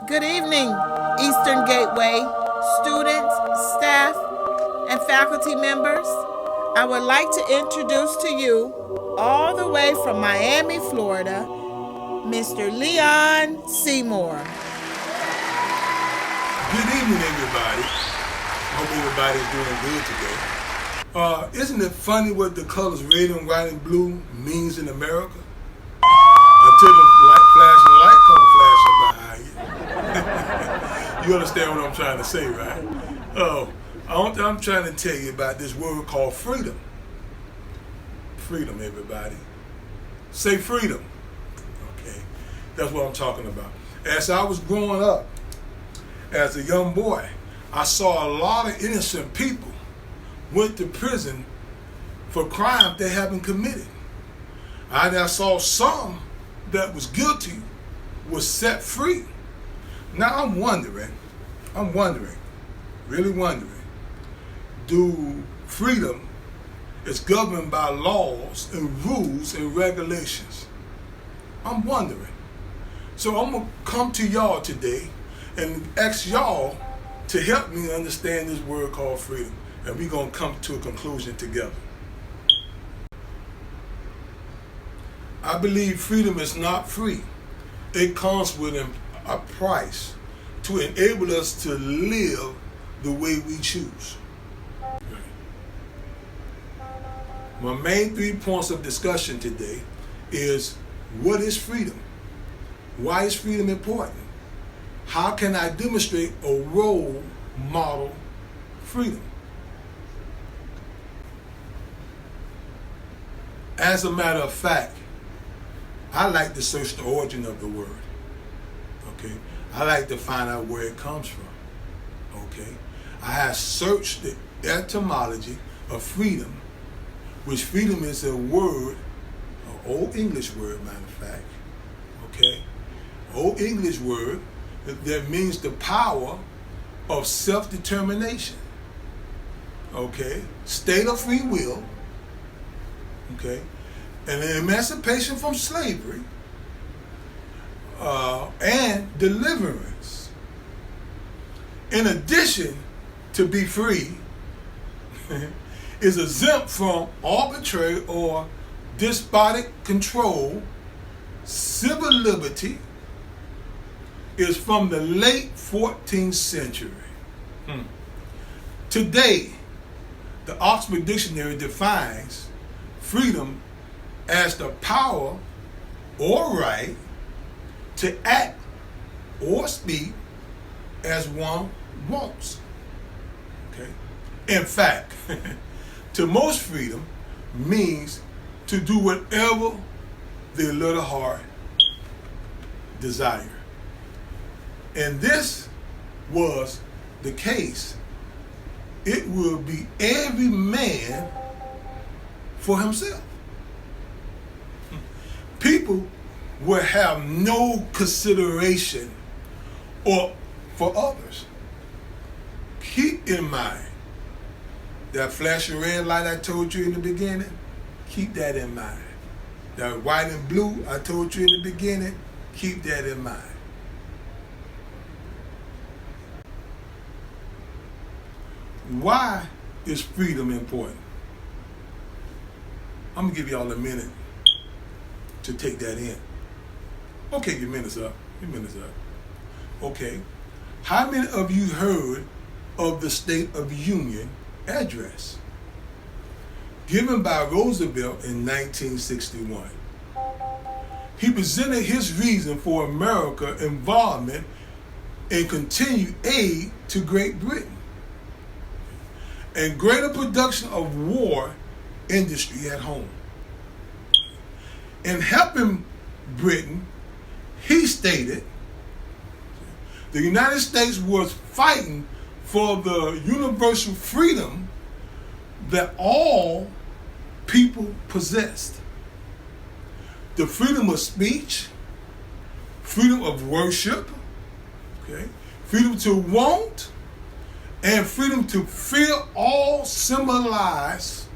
Good evening, Eastern Gateway students, staff, and faculty members. I would like to introduce to you, all the way from Miami, Florida, Mr. Leon Seymour. Good evening, everybody. Hope everybody's doing good today. Isn't it funny what the colors red and white and blue means in America? Until the flashing light comes flashing behind you. You understand what I'm trying to say, right? I'm trying to tell you about this word called freedom. Freedom, everybody. Say freedom. Okay, that's what I'm talking about. As I was growing up, as a young boy, I saw a lot of innocent people went to prison for crimes they haven't committed. I saw some that was guilty was set free. Now I'm wondering, really wondering, do freedom is governed by laws and rules and regulations? I'm wondering. So I'm gonna come to y'all today and ask y'all to help me understand this word called freedom. And we're going to come to a conclusion together. I believe freedom is not free. It comes with a price to enable us to live the way we choose. My main 3 points of discussion today is, what is freedom? Why is freedom important? How can I demonstrate a role model freedom? As a matter of fact, I like to search the origin of the word. Okay, I like to find out where it comes from. Okay, I have searched the etymology of freedom, which freedom is a word, an Old English word, matter of fact. Okay, Old English word that means the power of self-determination. Okay, state of free will. Okay, and an emancipation from slavery and deliverance. In addition to be free, is exempt from arbitrary or despotic control. Civil liberty is from the late 14th century. Today, the Oxford Dictionary defines freedom as the power or right to act or speak as one wants. Okay. In fact, to most, freedom means to do whatever their little heart desire. And this was the case. It will be every man for himself. People will have no consideration or for others. Keep in mind that flashing red light I told you in the beginning. Keep that in mind. That white and blue I told you in the beginning. Keep that in mind. Why is freedom important? I'm gonna give y'all a minute to take that in. Okay, your minute's up. Okay. How many of you heard of the State of the Union address given by Roosevelt in 1961? He presented his reason for America's involvement in continued aid to Great Britain and greater production of war industry at home. In helping Britain, he stated the United States was fighting for the universal freedom that all people possessed. The freedom of speech, freedom of worship, okay, freedom to want, and freedom to fear all symbolize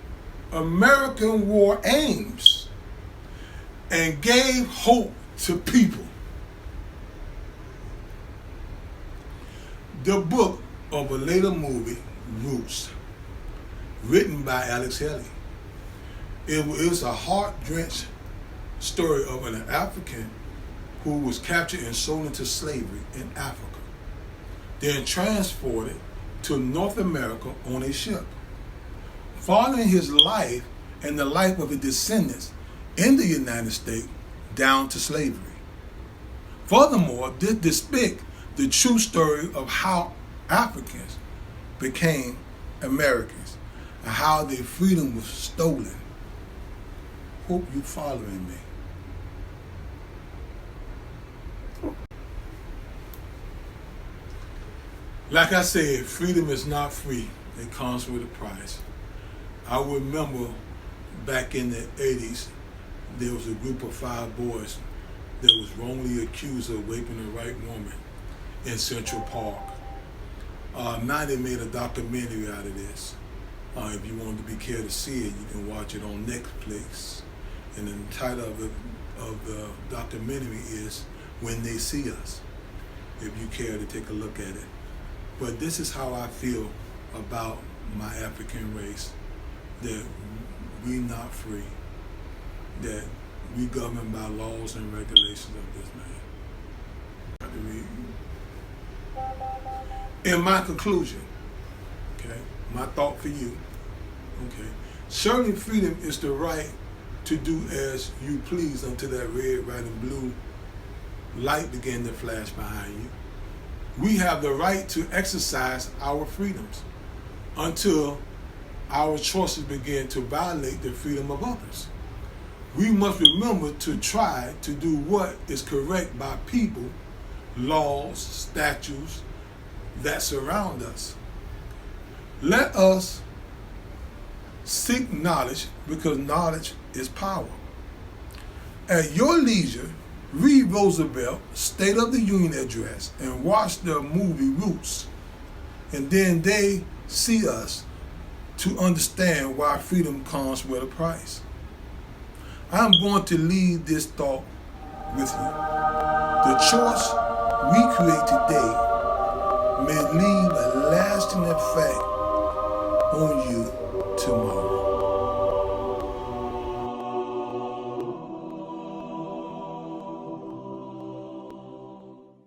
American war aims and gave hope to people. the book of a later movie, Roots, written by Alex Haley. It was a heart-drenched story of an African who was captured and sold into slavery in Africa, then transported to North America on a ship. Following his life and the life of his descendants in the United States down to slavery. Furthermore, this depicts the true story of how Africans became Americans and how their freedom was stolen. Hope you following me. Like I said, freedom is not free. It comes with a price. I remember back in the 80s, there was a group of 5 boys that was wrongly accused of raping a white woman in Central Park. Now they made a documentary out of this. If you want to be care to see it, you can watch it on Netflix. And the title of the documentary is When They See Us, if you care to take a look at it. But this is how I feel about my African race, that we not free, that we governed by laws and regulations of this man. In my conclusion, okay, my thought for you, okay, certainly freedom is the right to do as you please until that red, white, and blue light begin to flash behind you. We have the right to exercise our freedoms until our choices begin to violate the freedom of others. We must remember to try to do what is correct by people, laws, statutes that surround us. Let us seek knowledge, because knowledge is power. At your leisure, read Roosevelt's State of the Union address and watch the movie Roots, and then they see us to understand why freedom comes with a price. I'm going to leave this thought with you. The choice we create today may leave a lasting